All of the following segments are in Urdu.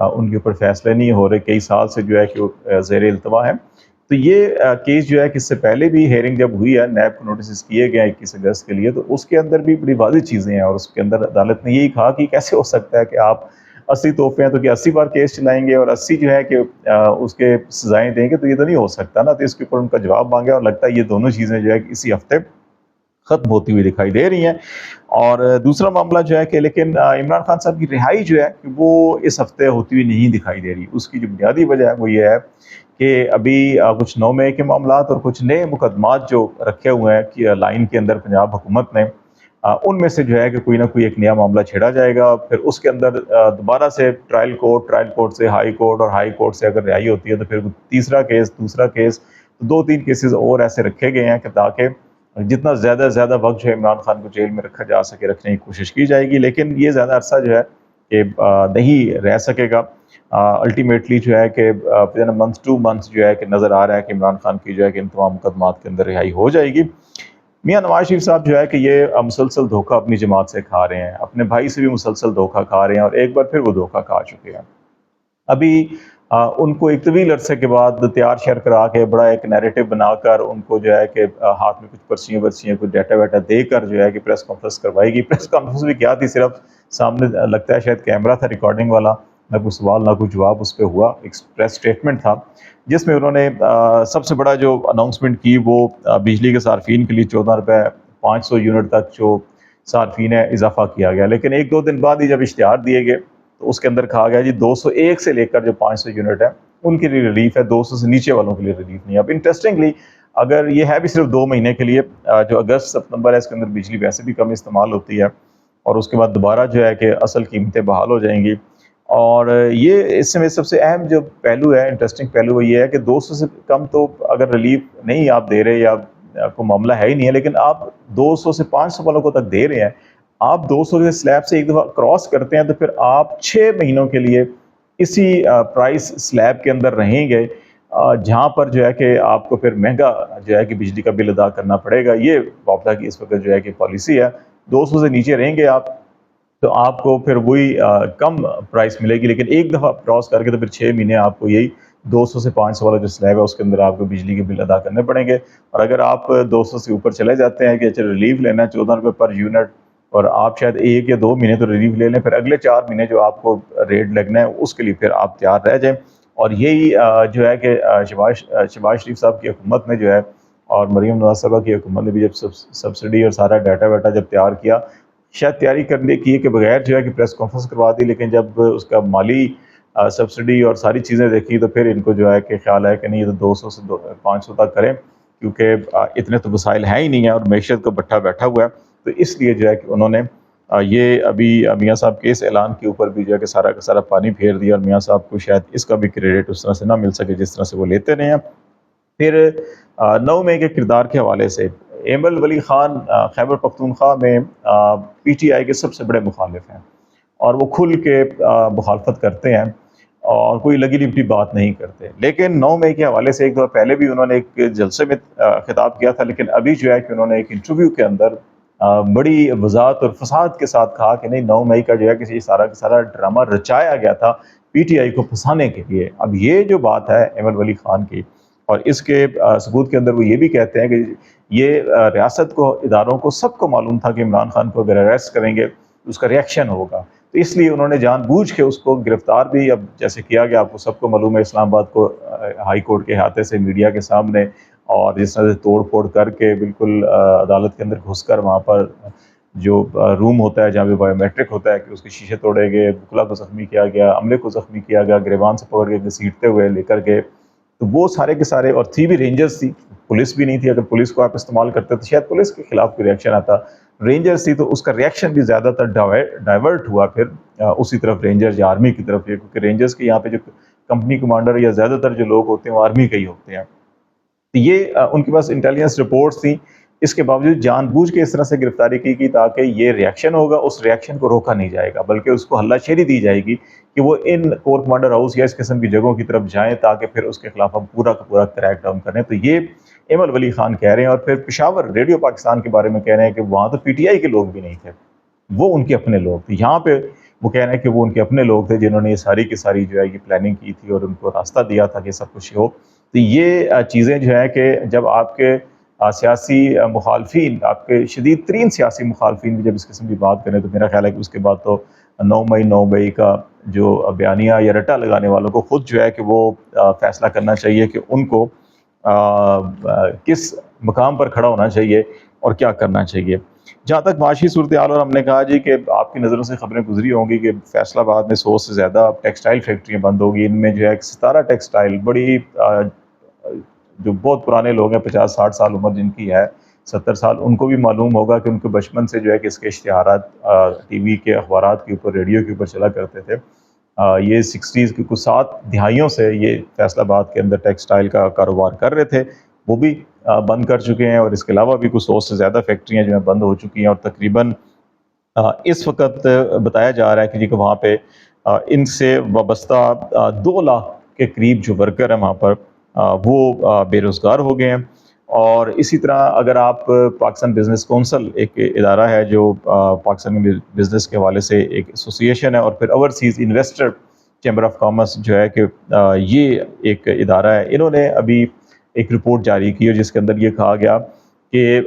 ان کے اوپر فیصلے نہیں ہو رہے، کئی سال سے جو ہے کہ وہ زیر التوا ہیں۔ تو یہ کیس جو ہے کہ اس سے پہلے بھی ہیئرنگ جب ہوئی ہے، نیب کو نوٹسز کیے گئے 21 اگست کے لیے، تو اس کے اندر بھی بڑی واضح چیزیں ہیں، اور اس کے اندر عدالت نے یہی کہا کہ کیسے ہو سکتا ہے کہ آپ 80 تحفے ہیں تو کہ 80 بار کیس چلائیں گے اور 80 جو ہے کہ اس کے سزائیں دیں گے، تو یہ تو نہیں ہو سکتا نا۔ تو اس کے اوپر ان کا جواب مانگا، اور لگتا ہے یہ دونوں چیزیں جو ہے کہ اسی ہفتے ختم ہوتی ہوئی دکھائی دے رہی ہیں۔ اور دوسرا معاملہ جو ہے کہ لیکن عمران خان صاحب کی رہائی جو ہے کہ وہ اس ہفتے ہوتی ہوئی نہیں دکھائی دے رہی۔ اس کی جو بنیادی وجہ ہے وہ یہ ہے کہ ابھی کچھ 9 مئی کے معاملات اور کچھ نئے مقدمات جو رکھے ہوئے ہیں کہ لائن کے اندر پنجاب حکومت نے، ان میں سے جو ہے کہ کوئی نہ کوئی ایک نیا معاملہ چھیڑا جائے گا، پھر اس کے اندر دوبارہ سے ٹرائل کورٹ سے ہائی کورٹ، اور ہائی کورٹ سے اگر رہائی ہوتی ہے تو پھر تیسرا کیس، دوسرا کیس، 2-3 کیسز اور ایسے رکھے گئے ہیں کہ تاکہ جتنا زیادہ وقت جو ہے عمران خان کو جیل میں رکھا جا سکے رکھنے کی کوشش کی جائے گی، لیکن یہ زیادہ عرصہ جو ہے کہ نہیں رہ سکے گا۔ الٹیمیٹلی جو ہے کہ منتھ ٹو منتھ جو ہے کہ نظر آ رہا ہے کہ عمران خان کی جو ہے کہ ان تمام مقدمات کے اندر رہائی ہو جائے گی۔ میاں نواز شریف صاحب جو ہے کہ یہ مسلسل دھوکہ اپنی جماعت سے کھا رہے ہیں، اپنے بھائی سے بھی مسلسل دھوکہ کھا رہے ہیں، اور ایک بار پھر وہ دھوکہ کھا چکے ہیں۔ ابھی ان کو ایک طویل عرصے کے بعد تیار شیئر کرا کے بڑا ایک نیریٹو بنا کر ان کو جو ہے کہ ہاتھ میں کچھ پرچیاں کچھ ڈیٹا ویٹا دے کر جو ہے کہ پریس کانفرنس کروائی گئی۔ پریس کانفرنس بھی کیا تھی، صرف سامنے لگتا ہے شاید کیمرہ تھا ریکارڈنگ والا، نہ کوئی سوال نہ کوئی جواب اس پہ ہوا، ایک پریس اسٹیٹمنٹ تھا جس میں انہوں نے سب سے بڑا جو اناؤنسمنٹ کی وہ بجلی کے صارفین کے لیے 14 روپے 500 یونٹ تک جو صارفین ہے اضافہ کیا گیا، لیکن 1-2 دن بعد ہی جب اشتہار دیے گئے تو اس کے اندر کہا گیا جی 201 سے لے کر جو 500 یونٹ ہے ان کے لیے ریلیف ہے، 200 سے نیچے والوں کے لیے ریلیف نہیں ہے۔ اب انٹرسٹنگلی اگر یہ ہے بھی صرف 2 مہینے کے لیے، جو اگست ستمبر ہے اس کے اندر بجلی ویسے بھی کم استعمال ہوتی ہے، اور اس کے بعد دوبارہ جو ہے کہ اصل قیمتیں بحال ہو جائیں گی۔ اور یہ اس میں سب سے اہم جو پہلو ہے، انٹرسٹنگ پہلو وہ یہ ہے کہ 200 سے کم تو اگر ریلیف نہیں آپ دے رہے یا کوئی معاملہ ہے ہی نہیں ہے، لیکن آپ 200 سے 500 والوں کو تک دے رہے ہیں، آپ 200 کے سلیب سے ایک دفعہ کراس کرتے ہیں تو پھر آپ 6 مہینوں کے لیے اسی پرائس سلیب کے اندر رہیں گے، جہاں پر جو ہے کہ آپ کو پھر مہنگا جو ہے کہ بجلی کا بل ادا کرنا پڑے گا۔ یہ باپتا کی اس وقت جو ہے کہ پالیسی ہے، 200 سے نیچے رہیں گے آپ تو آپ کو پھر وہی کم پرائس ملے گی، لیکن ایک دفعہ کراس کر کے تو پھر 6 مہینے آپ کو یہی 200 سے 500 والا جو سلیب ہے اس کے اندر آپ کو بجلی کے بل ادا کرنے پڑیں گے۔ اور اگر آپ 200 سے اوپر چلے جاتے ہیں کہ اچھا ریلیف لینا ہے 14 روپے پر یونٹ، اور آپ شاید 1 یا 2 مہینے تو ریلیف لے لیں، پھر اگلے 4 مہینے جو آپ کو ریٹ لگنا ہے اس کے لیے پھر آپ تیار رہ جائیں۔ اور یہی جو ہے کہ شہباز شریف صاحب کی حکومت نے جو ہے، اور مریم نواز صاحبہ کی حکومت نے بھی جب سبسڈی اور سارا ڈیٹا ویٹا جب تیار کیا، شاید تیاری کرنے کی کے بغیر جو ہے کہ پریس کانفرنس کروا دی، لیکن جب اس کا مالی سبسڈی اور ساری چیزیں دیکھی تو پھر ان کو جو ہے کہ خیال ہے کہ نہیں، یہ تو 200 سے 500 تک کریں، کیونکہ اتنے تو وسائل ہیں ہی نہیں ہیں اور معیشت کا بٹھا بیٹھا ہوا ہے۔ تو اس لیے جو ہے کہ انہوں نے یہ ابھی میاں صاحب کے اس اعلان کے اوپر بھی جو ہے کہ سارا کا سارا پانی پھیر دیا، اور میاں صاحب کو شاید اس کا بھی کریڈٹ اس طرح سے نہ مل سکے جس طرح سے وہ لیتے رہے ہیں۔ پھر 9 مئی کے کردار کے حوالے سے ایمل ولی خان خیبر پختونخوا میں پی ٹی آئی کے سب سے بڑے مخالف ہیں، اور وہ کھل کے مخالفت کرتے ہیں اور کوئی لگی لپٹی بات نہیں کرتے۔ لیکن 9 مئی کے حوالے سے ایک دفعہ پہلے بھی انہوں نے ایک جلسے میں خطاب کیا تھا، لیکن ابھی جو ہے کہ انہوں نے ایک انٹرویو کے اندر بڑی وضاحت اور فصاحت کے ساتھ کہا کہ نہیں، 9 مئی کا جو ہے کہ یہ سارا کا سارا ڈرامہ رچایا گیا تھا پی ٹی آئی کو پھنسانے کے لیے۔ اب یہ جو بات ہے ایمل ولی خان کی، اور اس کے ثبوت کے اندر وہ یہ بھی کہتے ہیں کہ یہ ریاست کو، اداروں کو، سب کو معلوم تھا کہ عمران خان کو اگر اریسٹ کریں گے تو اس کا ریئیکشن ہوگا، تو اس لیے انہوں نے جان بوجھ کے اس کو گرفتار بھی، اب جیسے کیا گیا آپ کو سب کو معلوم ہے، اسلام آباد کو ہائی کورٹ کے احاطے سے میڈیا کے سامنے، اور جس طرح سے توڑ پھوڑ کر کے بالکل عدالت کے اندر گھس کر وہاں پر جو روم ہوتا ہے جہاں پہ بایو میٹرک ہوتا ہے کہ اس کے شیشے توڑے گئے، بکلا کو زخمی کیا گیا، عملے کو زخمی کیا گیا، گریبان سے پکڑ کے گھسیٹتے ہوئے لے کر گئے، تو وہ سارے کے سارے، اور تھی بھی رینجرز تھی، پولیس بھی نہیں تھی۔ اگر پولیس کو آپ استعمال کرتے تو شاید پولیس کے خلاف کوئی ریئیکشن آتا، رینجرز تھی تو اس کا ریئیکشن بھی زیادہ تر ڈائیورٹ ہوا پھر اسی طرف، رینجرز یا آرمی کی طرف، کیونکہ رینجرز کے یہاں پہ جو کمپنی کمانڈر یا زیادہ تر جو لوگ ہوتے ہیں وہ آرمی کے ہی ہوتے ہیں۔ تو یہ ان کے پاس انٹیلیجنس رپورٹس تھیں، اس کے باوجود جان بوجھ کے اس طرح سے گرفتاری کی تاکہ یہ ریئیکشن ہوگا، اس ریئیکشن کو روکا نہیں جائے گا، بلکہ اس کو ہلہ شیری دی جائے گی کہ وہ ان کور کمانڈر ہاؤس یا اس قسم کی جگہوں کی طرف جائیں تاکہ پھر اس کے خلاف ہم پورا کا پورا کریک ڈاؤن کریں۔ تو یہ ایمل ولی خان کہہ رہے ہیں، اور پھر پشاور ریڈیو پاکستان کے بارے میں کہہ رہے ہیں کہ وہاں تو پی ٹی آئی کے لوگ بھی نہیں تھے، وہ ان کے اپنے لوگ تھے، یہاں پہ وہ کہہ رہے ہیں کہ وہ ان کے اپنے لوگ تھے جنہوں نے یہ ساری کی ساری جو ہے یہ پلاننگ کی تھی اور ان کو راستہ دیا تھا کہ سب کچھ ہو. تو یہ چیزیں جو ہے کہ جب آپ کے سیاسی مخالفین، آپ کے شدید ترین سیاسی مخالفین بھی جب اس قسم کی بات کریں تو میرا خیال ہے کہ اس کے بعد تو 9 مئی کا جو بیانیہ یا رٹا لگانے والوں کو خود جو ہے کہ وہ فیصلہ کرنا چاہیے کہ ان کو کس مقام پر کھڑا ہونا چاہیے اور کیا کرنا چاہیے. جہاں تک معاشی صورتحال، اور ہم نے کہا جی کہ آپ کی نظروں سے خبریں گزری ہوں گی کہ فیصل آباد میں 100 سے زیادہ ٹیکسٹائل فیکٹریاں بند ہوگی. ان میں جو ہے 17 ٹیکسٹائل بڑی جو بہت پرانے لوگ ہیں 50-60 سال عمر جن کی ہے، 70 سال، ان کو بھی معلوم ہوگا کہ ان کے بچپن سے جو ہے کہ اس کے اشتہارات ٹی وی کے، اخبارات کے اوپر، ریڈیو کے اوپر چلا کرتے تھے. یہ 60s کی کچھ 7 دہائیوں سے یہ فیصل آباد کے اندر ٹیکسٹائل کا کاروبار کر رہے تھے، وہ بھی بند کر چکے ہیں. اور اس کے علاوہ بھی کچھ 100 سے زیادہ فیکٹریاں جو ہیں بند ہو چکی ہیں. اور تقریباً اس وقت بتایا جا رہا ہے کہ جی کہ وہاں پہ ان سے وابستہ 2 لاکھ کے قریب جو ورکر ہیں وہاں پر وہ بے روزگار ہو گئے ہیں. اور اسی طرح اگر آپ پاکستان بزنس کونسل ایک ادارہ ہے جو پاکستان بزنس کے حوالے سے ایک ایسوسیشن ہے، اور پھر overseas investor chamber of commerce جو ہے کہ یہ ایک ادارہ ہے، انہوں نے ابھی ایک رپورٹ جاری کی ہے جس کے اندر یہ کہا گیا کہ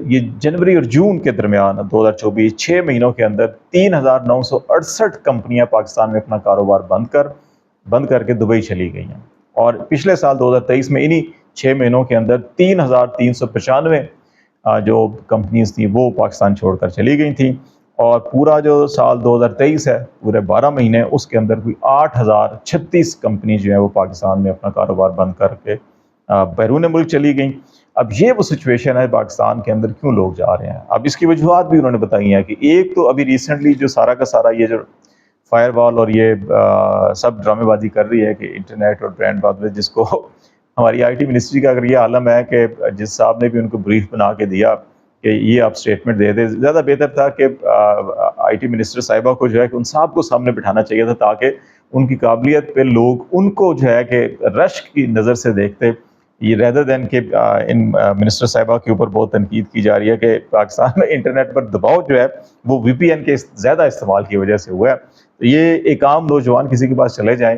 یہ جنوری اور جون کے درمیان 2024 6 مہینوں کے اندر 3968 کمپنیاں پاکستان میں اپنا کاروبار بند کر کے دبئی چلی گئی ہیں. اور پچھلے سال 2023 میں انہی 6 مہینوں کے اندر 3395 جو کمپنیز تھیں وہ پاکستان چھوڑ کر چلی گئی تھیں. اور پورا جو سال 2023 ہے، پورے 12 مہینے، اس کے اندر کوئی 8036 کمپنی جو ہیں وہ پاکستان میں اپنا کاروبار بند کر کے بیرون ملک چلی گئیں. اب یہ وہ سچویشن ہے پاکستان کے اندر کیوں لوگ جا رہے ہیں. اب اس کی وجوہات بھی انہوں نے بتائی ہیں کہ ایک تو ابھی ریسنٹلی جو سارا کا سارا یہ جو فائر وال اور یہ سب ڈرامے بازی کر رہی ہے کہ انٹرنیٹ اور برانڈ بات، جس کو ہماری آئی ٹی منسٹری کا اگر یہ عالم ہے کہ جس صاحب نے بھی ان کو بریف بنا کے دیا کہ یہ آپ اسٹیٹمنٹ دے دیں، زیادہ بہتر تھا کہ آئی ٹی منسٹر صاحبہ کو جو ہے کہ ان صاحب کو سامنے بٹھانا چاہیے تھا تاکہ ان کی قابلیت پہ لوگ ان کو جو ہے کہ رشک کی نظر سے دیکھتے، یہ ریدر دین کہ ان منسٹر صاحبہ کے اوپر بہت تنقید کی جا رہی ہے کہ پاکستان میں انٹرنیٹ پر دباؤ جو ہے وہ وی پی این کے زیادہ استعمال کی وجہ سے ہوا ہے. تو یہ ایک عام نوجوان کسی کے پاس چلے جائیں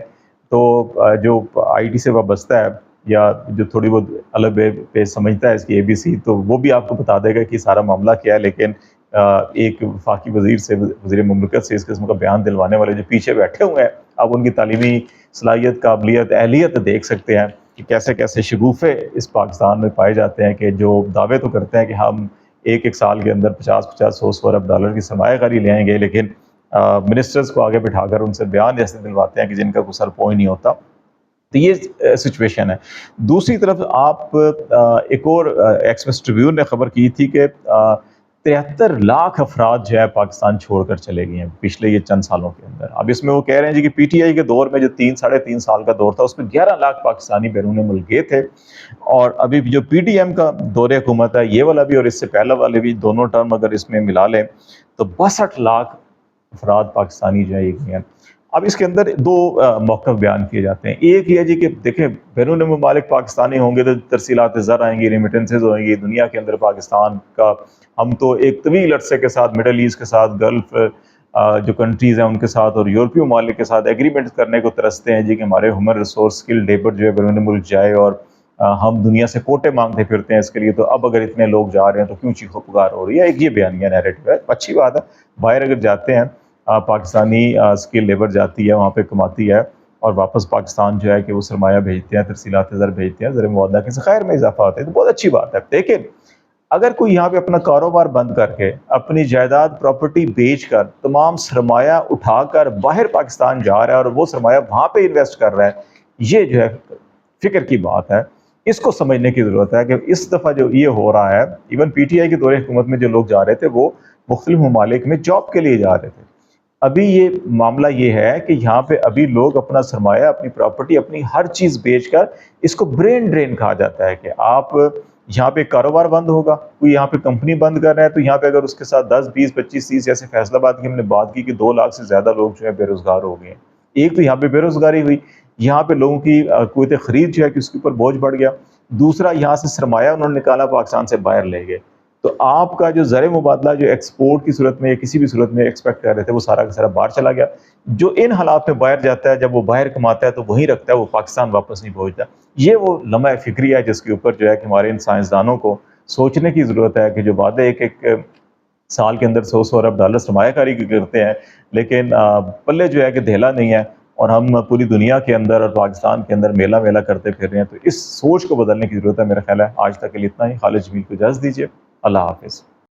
تو جو آئی ٹی سے وابستہ ہے یا جو تھوڑی بہت الگ پہ سمجھتا ہے اس کی ABC، تو وہ بھی آپ کو بتا دے گا کہ سارا معاملہ کیا ہے. لیکن ایک وفاقی وزیر سے، وزیر مملکت سے اس قسم کا بیان دلوانے والے جو پیچھے بیٹھے ہوئے ہیں، آپ ان کی تعلیمی صلاحیت، قابلیت، اہلیت دیکھ سکتے ہیں کہ کیسے کیسے شگوفے اس پاکستان میں پائے جاتے ہیں کہ جو دعوے تو کرتے ہیں کہ ہم ایک سال کے اندر 50-100 ارب ڈالر کی سرمایہ کاری لے آئیں گے، لیکن منسٹرز کو آگے بٹھا کر ان سے بیان ایسے دلواتے ہیں کہ جن کا کوئی سر پوئی نہیں ہوتا. تو یہ سچویشن ہے. دوسری طرف آپ ایک اور ایکسپریس ٹریبیون نے خبر کی تھی کہ 73 لاکھ افراد جو ہے پاکستان چھوڑ کر چلے گئے ہیں پچھلے یہ چند سالوں کے اندر. اب اس میں وہ کہہ رہے ہیں جی کہ پی ٹی آئی کے دور میں جو 3-3.5 سال کا دور تھا اس میں 11 لاکھ پاکستانی بیرون ملک گئے تھے. اور ابھی جو پی ٹی ایم کا دور حکومت ہے، یہ والا بھی اور اس سے پہلا والے بھی، دونوں ٹرم اگر اس میں ملا لیں تو 62 لاکھ افراد پاکستانی جو ہے یہ گئے ہیں. اب اس کے اندر 2 موقف بیان کیے جاتے ہیں. ایک یہ جی کہ دیکھیں بیرون ممالک پاکستانی ہوں گے تو ترسیلات زر آئیں گی، ریمیٹنسز ہوئیں گی. دنیا کے اندر پاکستان کا، ہم تو ایک طویل عرصے کے ساتھ مڈل ایسٹ کے ساتھ، گلف جو کنٹریز ہیں ان کے ساتھ اور یورپی ممالک کے ساتھ ایگریمنٹ کرنے کو ترستے ہیں جی کہ ہمارے ہیومن ریسورس اسکل لیبر جو ہے بیرون ملک جائے، اور ہم دنیا سے کوٹے مانگتے پھرتے ہیں اس کے لیے. تو اب اگر اتنے لوگ جا رہے ہیں تو کیوں چیخو پکار ہو رہی ہے. ایک یہ بیانیہ نیریٹو ہے، اچھی بات ہے. باہر اگر جاتے ہیں پاکستانی اسکل لیبر جاتی ہے، وہاں پہ کماتی ہے اور واپس پاکستان جو ہے کہ وہ سرمایہ بھیجتے ہیں، ترسیلات زر بھیجتے ہیں، زر موادہ کے ذخائر میں اضافہ ہوتا ہے، تو بہت اچھی بات ہے. لیکن اگر کوئی یہاں پہ اپنا کاروبار بند کر کے، اپنی جائیداد پراپرٹی بیچ کر، تمام سرمایہ اٹھا کر باہر پاکستان جا رہا ہے اور وہ سرمایہ وہاں پہ انویسٹ کر رہا ہے، یہ جو ہے فکر کی بات ہے. اس کو سمجھنے کی ضرورت ہے کہ اس دفعہ جو یہ ہو رہا ہے، ایون پی ٹی آئی کے دور حکومت میں جو لوگ جا رہے تھے وہ مختلف ممالک میں جاب کے لیے جا رہے تھے. ابھی یہ معاملہ یہ ہے کہ یہاں پہ ابھی لوگ اپنا سرمایہ، اپنی پراپرٹی، اپنی ہر چیز بیچ کر، اس کو برین ڈرین کہا جاتا ہے کہ آپ یہاں پہ کاروبار بند ہوگا، کوئی یہاں پہ کمپنی بند کر رہا ہے تو یہاں پہ اگر اس کے ساتھ 10 20 25 30، جیسے فیصل آباد کی ہم نے بات کی کہ 2 لاکھ سے زیادہ لوگ جو ہے بے روزگار ہو گئے ہیں. ایک تو یہاں پہ بے روزگاری ہوئی، یہاں پہ لوگوں کی قوت خرید جو ہے کہ اس کے اوپر بوجھ بڑھ گیا. دوسرا یہاں سے سرمایہ انہوں نے نکالا، پاکستان سے باہر لے گئے. تو آپ کا جو زر مبادلہ جو ایکسپورٹ کی صورت میں یا کسی بھی صورت میں ایکسپیکٹ کر رہے تھے وہ سارا کا سارا باہر چلا گیا. جو ان حالات میں باہر جاتا ہے، جب وہ باہر کماتا ہے تو وہیں رکھتا ہے، وہ پاکستان واپس نہیں پہنچتا. یہ وہ لمحہ فکری ہے جس کے اوپر جو ہے کہ ہمارے ان سائنسدانوں کو سوچنے کی ضرورت ہے کہ جو وعدے ایک سال کے اندر 100 ارب ڈالر سرمایہ کاری کی کرتے ہیں، لیکن پلے جو ہے کہ دھیلا نہیں ہے، اور ہم پوری دنیا کے اندر اور پاکستان کے اندر میلہ میلہ کرتے پھر رہے ہیں. تو اس سوچ کو بدلنے کی ضرورت ہے. میرا خیال ہے آج تک کے لیے اتنا ہی. خالد جمیل کو اجازت دیجیے. اللہ حافظ.